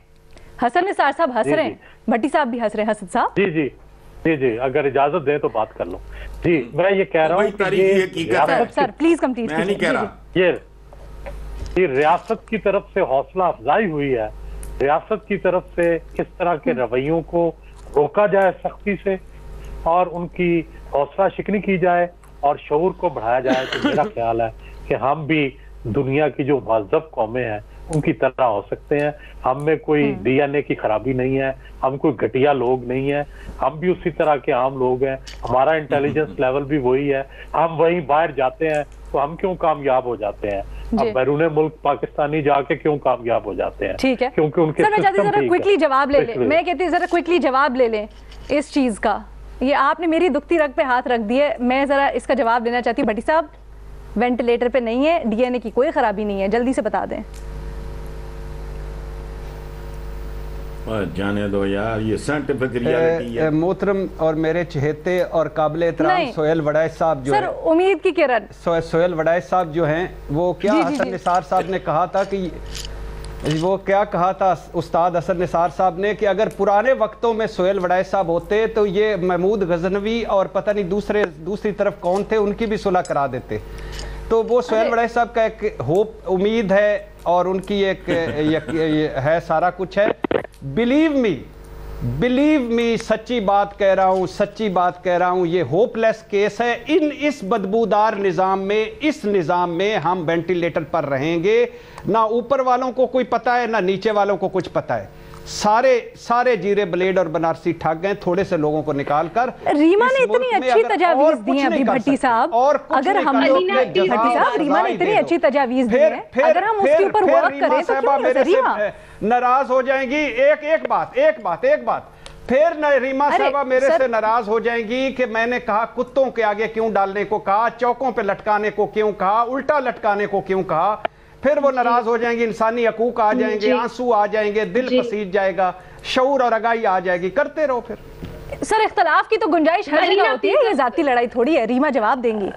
S1: हसन निसार साहब हंस रहे हैं, भट्टी साहब भी हंस रहे हैं। हसन साहब
S5: जी जी जी जी, अगर इजाजत दें तो बात कर लो। जी, मैं ये कह रहा हूँ कि
S1: सर प्लीज कंप्लीट।
S4: मैं नहीं कह रहा,
S5: ये रियासत की तरफ से हौसला अफजाई हुई है। रियासत की तरफ से किस तरह के रवैयों को रोका जाए सख्ती से, और उनकी हौसला शिकनी की जाए और शऊर को बढ़ाया जाए। तो मेरा ख्याल है कि हम भी दुनिया की जो महज़ब कौमें हैं उनकी तरह हो सकते हैं। हम में कोई DNA की खराबी नहीं है, हम कोई घटिया लोग नहीं है, हम भी उसी तरह के आम लोग हैं। हमारा इंटेलिजेंस लेवल भी वही है। हम वहीं बाहर जाते हैं तो हम क्यों कामयाब हो जाते हैं, अब बैरून मुल्क पाकिस्तानी जाके क्यों कामयाब हो जाते हैं?
S1: ठीक है,
S5: क्योंकि उनके
S1: जरा क्विकली जवाब ले लें। मैं कहती हूँ जरा क्विकली जवाब ले लें इस चीज का। ये आपने मेरी दुखती रग पे हाथ रख दिए, मैं जरा इसका जवाब देना चाहती हूँ। भट्टी साहब, वेंटिलेटर पे नहीं है, DNA की कोई खराबी नहीं है, जल्दी से बता दें।
S4: जाने दो यार, ये साइंटिफिक रियलिटी है।
S2: मोहतरम और मेरे चहेते और काबिल एहतराम सोहेल वड़ाइद साहब जो
S1: सर, उम्मीद की किरण
S2: सोहेल वड़ाइद साहब जो हैं, वो क्या हसन निसार साहब ने कहा था कि वो क्या कहा था उस्ताद हसन निसार साहब ने कि अगर पुराने वक्तों में सोहेल वड़ाइद साहब होते तो ये महमूद गजनवी और पता नहीं दूसरी तरफ कौन थे, उनकी भी सुलह करा देते। तो वो सोहेल वड़ाइद साहब का एक होप, उम्मीद है, और उनकी एक है, सारा कुछ है। बिलीव मी, सच्ची बात कह रहा हूँ, सच्ची बात कह रहा हूँ, ये होपलेस केस है। इस बदबूदार निज़ाम में, इस निज़ाम में हम वेंटिलेटर पर रहेंगे। ना ऊपर वालों को कोई पता है, ना नीचे वालों को कुछ पता है। सारे जीरे ब्लेड और बनारसी ठग गए थोड़े से लोगों को निकाल कर।
S1: रीमा ने इतनी अच्छी तजावीज दी है अभी भट्टी साहब, और अगर हम लोग भट्टी साहब, रीमा ने इतनी अच्छी तजावीज दी है, अगर हम उसके ऊपर वर्क करें तो क्यों नहीं? रीमा
S2: नाराज हो जाएंगी। एक बात फिर रीमा साहबा मेरे से नाराज हो जाएंगी कि मैंने कहा कुत्तों के आगे क्यों डालने को कहा, चौकों पे लटकाने को क्यों कहा, उल्टा लटकाने को क्यों कहा। फिर वो नाराज हो जाएंगी, इंसानी हकूक आ जाएंगे, आंसू आ जाएंगे, दिल पसीज जाएगा, शऊर और आगाही आ जाएगी। करते रहो फिर।
S1: سر اختلاف کی تو گنجائش ہر جگہ ہوتی ہے, یہ ذاتی لڑائی تھوڑی ہے. ریما جواب دیں گی.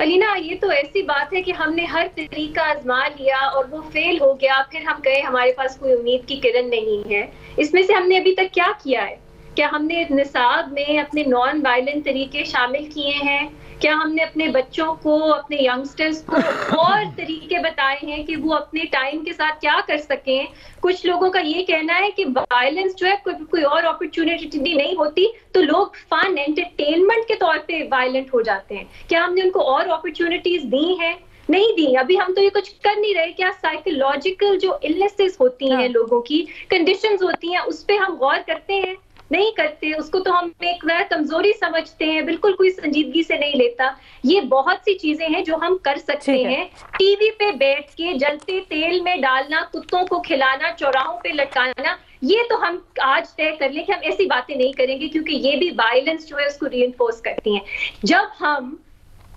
S3: علینا, یہ تو ایسی بات ہے کہ ہم نے ہر طریقہ آزما لیا اور وہ فیل ہو گیا, پھر ہم کہے ہمارے پاس کوئی امید کی کرن نہیں ہے. اس میں سے ہم نے ابھی تک کیا کیا ہے؟ کیا ہم نے نصاب میں اپنے نان وائلنٹ طریقے شامل کیے ہیں؟ کیا ہم نے اپنے بچوں کو, اپنے ینگسٹرز کو اور طریقے بتائے ہیں کہ وہ اپنے ٹائم کے ساتھ کیا کر سکیں؟ کچھ لوگوں کا یہ کہنا ہے کہ وائلنس جو ہے کوئی اور اپرچونٹی نہیں ہوتی تو لوگ فن انٹرٹینمنٹ کے طور پہ وائلنٹ ہو جاتے ہیں. کیا ہم نے ان کو اور اپرچونٹیز دی ہیں؟ نہیں دی. ابھی ہم تو یہ کچھ کر نہیں رہے. کیا سائیکولوجیکل جو النیسز ہوتی ہیں, لوگوں کی کنڈیشنز ہوتی ہیں, اس پہ ہم غور کرتے ہیں؟ نہیں کرتے. اس کو تو ہم ایک کمزوری سمجھتے ہیں, بالکل کوئی سنجیدگی سے نہیں لیتا. یہ بہت سی چیزیں ہیں جو ہم کر سکتے ہیں. ٹی وی پہ بیٹھ کے جلتے تیل میں ڈالنا, کتوں کو کھلانا, چوراہوں پہ لٹکانا, یہ تو ہم آج طے کر لیں کہ ہم ایسی باتیں نہیں کریں گے, کیونکہ یہ بھی وائلنس جو ہے اس کو ری انفورس کرتی ہیں. جب ہم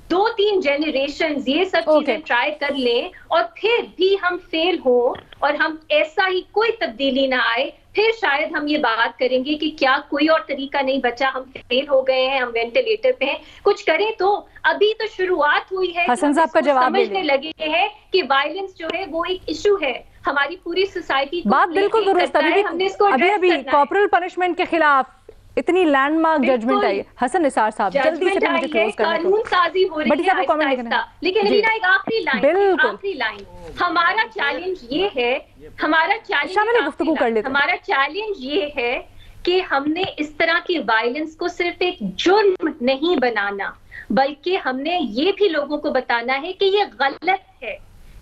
S3: 2-3 جنریشنز یہ سب چیزیں ٹرائی کر لیں اور پھر بھی ہم فیل ہوں اور ہم ایسا ہی کوئی تبدیلی نہ آئے, پھر شاید ہم یہ بات کریں گے کہ کیا کوئی اور طریقہ نہیں بچا, ہم فیل ہو گئے ہیں, ہم وینٹیلیٹر پہ ہیں, کچھ کریں. تو ابھی تو شروعات ہوئی ہے,
S1: حسن صاحب کا جواب
S3: سمجھنے لگے ہیں کہ وائلنس جو ہے وہ ایک ایشو ہے ہماری پوری سوسائٹی.
S1: بات بالکل درست. ابھی کارپورل پنشمنٹ کے خلاف اتنی لینڈ مارک ججمنٹ آئی. حسن نثار صاحب جلدی سے مجھے کلوز کرنا ہے.
S3: قانون سازی ہو رہی ہے آہستہ آہستہ, لیکن علینا ایک آخری لائن, ہمارا چیلنج یہ ہے, ہمارا چیلنج یہ ہے کہ ہم نے اس طرح کی وائلنس کو صرف ایک جرم نہیں بنانا, بلکہ ہم نے یہ بھی لوگوں کو بتانا ہے کہ یہ غلط ہے.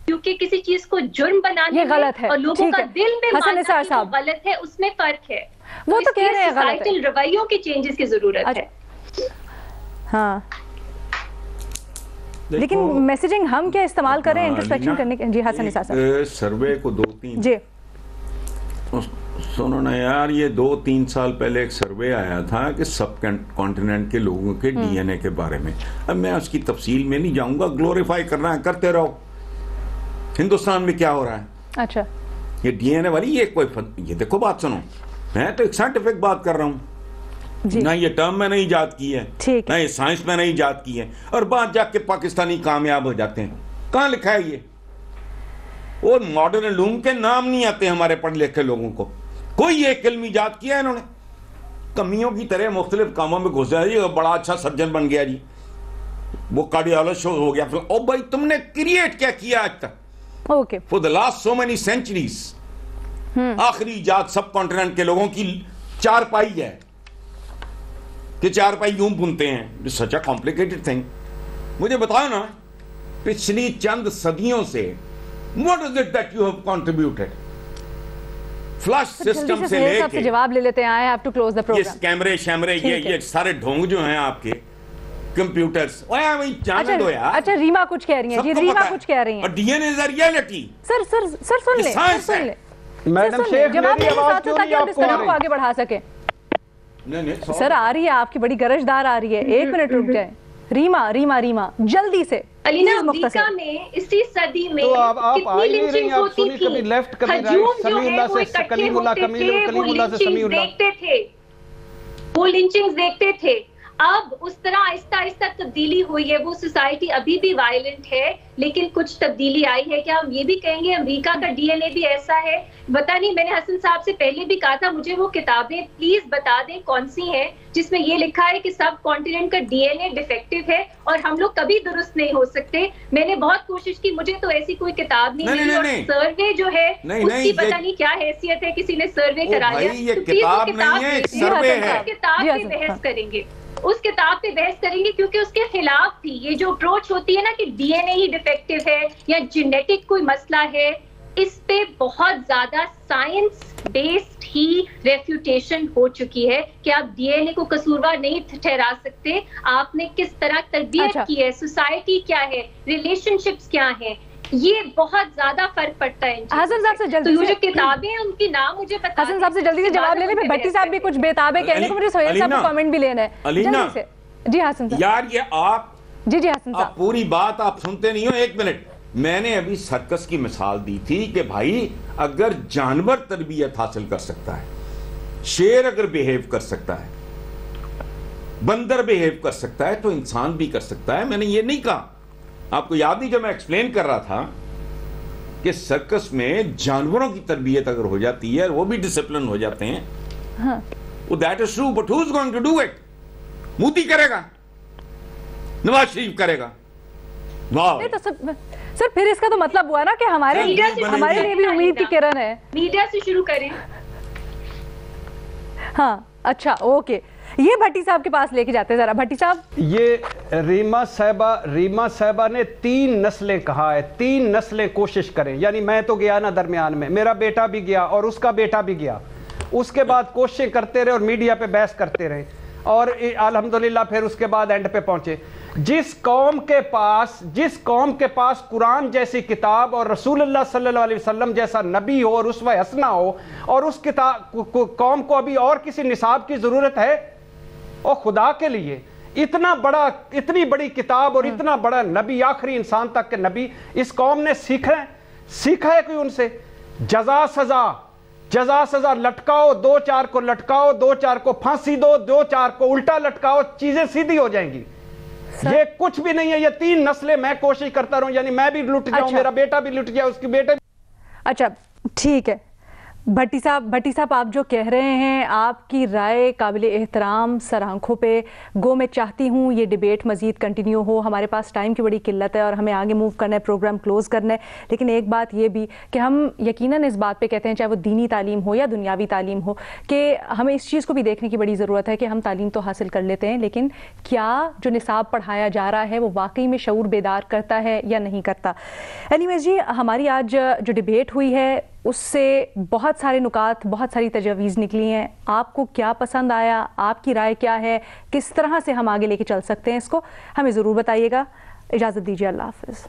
S3: کیونکہ کسی چیز کو جرم بنانے اور لوگوں کا دل میں ماننا کہ وہ غلط ہے, اس میں فرق ہے.
S1: وہ تو کہہ رہے ہیں غلط ہے,
S3: رویوں کے چینجز کی ضرورت ہے.
S1: ہاں, لیکن میسیجنگ ہم کیا استعمال کریں انٹرسپیکشن کرنے کے؟ جی حسن نثار صاحب.
S4: سروے کو 2-3
S1: جی
S4: سنو نا یار, یہ 2-3 سال پہلے ایک سروے آیا تھا کہ سب کانٹیننٹ کے لوگوں کے ڈی این اے کے بارے میں. اب میں اس کی تفصیل میں نہیں جاؤں گا, گلوریفائی کرنا ہے کرتے رہو. ہندوستان میں کیا ہو رہا ہے,
S1: اچھا
S4: یہ ڈی این اے والی یہ دیکھو بات سنو, میں تو ایک سائنٹیفک بات کر رہا ہوں, نہ یہ ٹرم میں نہیں ایجاد کی ہے, نہ یہ سائنس میں نہیں ایجاد کی ہے, اور بعد جا کے پاکستانی کامیاب ہو جاتے ہیں. کہاں لکھا ہے یہ؟ اور ماڈرن علوم کے نام نہیں آتے ہمارے پڑھ لکھے لوگوں کو. کوئی ایک علم ایجاد کیا ہے انہوں نے؟ کمیوں کی طرح مختلف کاموں میں گھس جائے, بڑا اچھا سرجن بن گیا جی, وہ کارڈیالوجسٹ ہو گیا. او بھائی تم نے کریٹ کیا کیا آج تک؟ For the last so many centuries, آخری ایجاد سب کانٹیننٹ کے لوگوں کی چارپائی ہے, کہ چارپائی یوں بنتے ہیں. such a complicated thing. مجھے بتاؤ نا, پچھلی چند صدیوں سے what is it that you have contributed? Flush system سے لے کے
S1: جواب لے لیتے ہیں, I have to close the program.
S4: یہ کیمرے شیمرے یہ سارے ڈھونگ جو ہیں آپ کے کمپیوٹرز, جانے دو یار.
S1: اچھا ریما کچھ کہہ رہی ہیں, جی ریما کچھ کہہ رہی ہیں.
S4: اور D N a is reality.
S1: سر سن لیں
S2: میڈم شیخ,
S1: جواب میری بات سے تاکہ ہم ڈسکشن کو آگے بڑھا سکیں. سر آ رہی ہے آپ کی بڑی گرجدار آ رہی ہے, 1 منٹ رک جائیں. ریما جلدی سے.
S3: علینا, امریکہ میں اسی صدی میں کتنی لنچنگ ہوتی تھی, ہجوم جو ہے وہ اکٹھے ہوتے تھے, وہ لنچنگ دیکھتے تھے, وہ لنچنگ دیکھتے تھے. اب اس طرح آہستہ آہستہ تبدیلی ہوئی ہے. وہ سوسائٹی ابھی بھی وائلنٹ ہے, لیکن کچھ تبدیلی آئی ہے. کیا ہم یہ بھی کہیں گے امریکہ کا ڈی این اے بھی ایسا ہے؟ بتا نہیں, میں نے حسن صاحب سے پہلے بھی کہا تھا مجھے وہ کتابیں پلیز بتا دیں کون سی ہیں جس میں یہ لکھا ہے کہ سب کانٹیننٹ کا ڈی این اے ڈیفیکٹو ہے اور ہم لوگ کبھی درست نہیں ہو سکتے. میں نے بہت کوشش کی, مجھے تو ایسی کوئی کتاب نہیں ملی, اور سروے جو ہے اس کی پتہ نہیں کیا حیثیت ہے, کسی نے سروے کرایا. کتاب پہ بحث کریں گے, اس کتاب پہ بحث کریں گے, کیونکہ اس کے خلاف بھی یہ جو اپروچ ہوتی ہے نا کہ ڈی این اے ہی ڈیفیکٹو ہے یا جینیٹک کوئی مسئلہ ہے, اس پہ بہت زیادہ سائنس بیسڈ ہی ریفیوٹیشن ہو چکی ہے کہ آپ ڈی این اے کو قصوروار نہیں ٹھہرا سکتے. آپ نے کس طرح تربیت کی ہے, سوسائٹی کیا ہے, ریلیشن شپس کیا ہیں, یہ بہت زیادہ فرق پڑتا ہے.
S1: حسن صاحب سے جلدی
S3: جو کتابیں ہیں ان کی نام مجھے بتا.
S1: حسن صاحب سے جلدی سے جواب لے لیں, بھٹی صاحب بھی کچھ بےتاب ہے کہنے کو, مجھے سہیل صاحب کو کامنٹ بھی لینا ہے جلدی سے. جی حسن صاحب.
S4: یار یہ آپ
S1: جی حسن صاحب
S4: پوری بات آپ سنتے نہیں ہو. 1 منٹ, میں نے ابھی سرکس کی مثال دی تھی کہ بھائی اگر جانور تربیت حاصل کر سکتا ہے شیر اگر بیہیو کر سکتا ہے, بندر بیہیو کر سکتا ہے, تو انسان بھی کر سکتا ہے. میں نے یہ نہیں کہا, آپ کو یاد نہیں جب میں ایکسپلین کر رہا تھا کہ سرکس میں جانوروں کی تربیت اگر ہو جاتی ہے اور وہ بھی ڈسپلن ہو جاتے ہیں, that is true, but who is going to do it? Modi کرے گا, نواز شریف کرے گا.
S1: سر پھر اس کا تو مطلب ہوا نا کہ ہمارے لیے بھی امید کی کرن ہے.
S3: میڈیا سے شروع کریں.
S1: ہاں اچھا اوکے, یہ بھٹی صاحب کے پاس لے کے جاتے ہیں ذرا. بھٹی صاحب,
S2: یہ ریما صاحبہ نے 3 نسلیں کہا ہے, 3 نسلیں کوشش کریں. یعنی میں تو گیا نا درمیان میں, میرا بیٹا بھی گیا اور اس کا بیٹا بھی گیا, اس کے بعد کوششیں کرتے رہے اور میڈیا پہ بحث کرتے رہے اور الحمدللہ پھر اس کے بعد اینڈ پہ پہنچے. جس قوم کے پاس قرآن جیسی کتاب اور رسول اللہ صلی اللہ علیہ وسلم جیسا نبی ہو اور اسوہ حسنہ ہو, اور اس قوم کو ابھی اور کسی نصاب کی ضرورت ہے؟ اور خدا کے لیے اتنی بڑی کتاب اور اتنا بڑا نبی, آخری انسان تک کے نبی, اس قوم نے سیکھا ہے کوئی ان سے؟ جزا سزا لٹکاؤ, 2-4 کو لٹکاؤ, 2-4 کو پھانسی دو, 2-4 کو الٹا لٹکاؤ, چیزیں سیدھی ہو جائیں گی. یہ کچھ بھی نہیں ہے. یہ 3 نسلیں میں کوشش کرتا رہوں, یعنی میں بھی لٹ جاؤں, میرا بیٹا بھی لٹ جائے, اس کی بیٹے بھی.
S1: اچھا ٹھیک ہے. بھٹی صاحب آپ جو کہہ رہے ہیں, آپ کی رائے قابل احترام, سر آنکھوں پہ گو. میں چاہتی ہوں یہ ڈیبیٹ مزید کنٹینیو ہو, ہمارے پاس ٹائم کی بڑی قلت ہے اور ہمیں آگے موو کرنا ہے, پروگرام کلوز کرنا ہے. لیکن ایک بات یہ بھی کہ ہم یقیناً اس بات پہ کہتے ہیں, چاہے وہ دینی تعلیم ہو یا دنیاوی تعلیم ہو, کہ ہمیں اس چیز کو بھی دیکھنے کی بڑی ضرورت ہے کہ ہم تعلیم تو حاصل کر لیتے ہیں, لیکن کیا جو نصاب پڑھایا جا رہا ہے وہ واقعی میں شعور بیدار کرتا ہے یا نہیں کرتا. اینیویز جی, ہماری آج جو ڈیبیٹ ہوئی ہے اس سے بہت سارے نکات, بہت ساری تجاویز نکلی ہیں. آپ کو کیا پسند آیا, آپ کی رائے کیا ہے, کس طرح سے ہم آگے لے کے چل سکتے ہیں اس کو, ہمیں ضرور بتائیے گا. اجازت دیجیے, اللہ حافظ.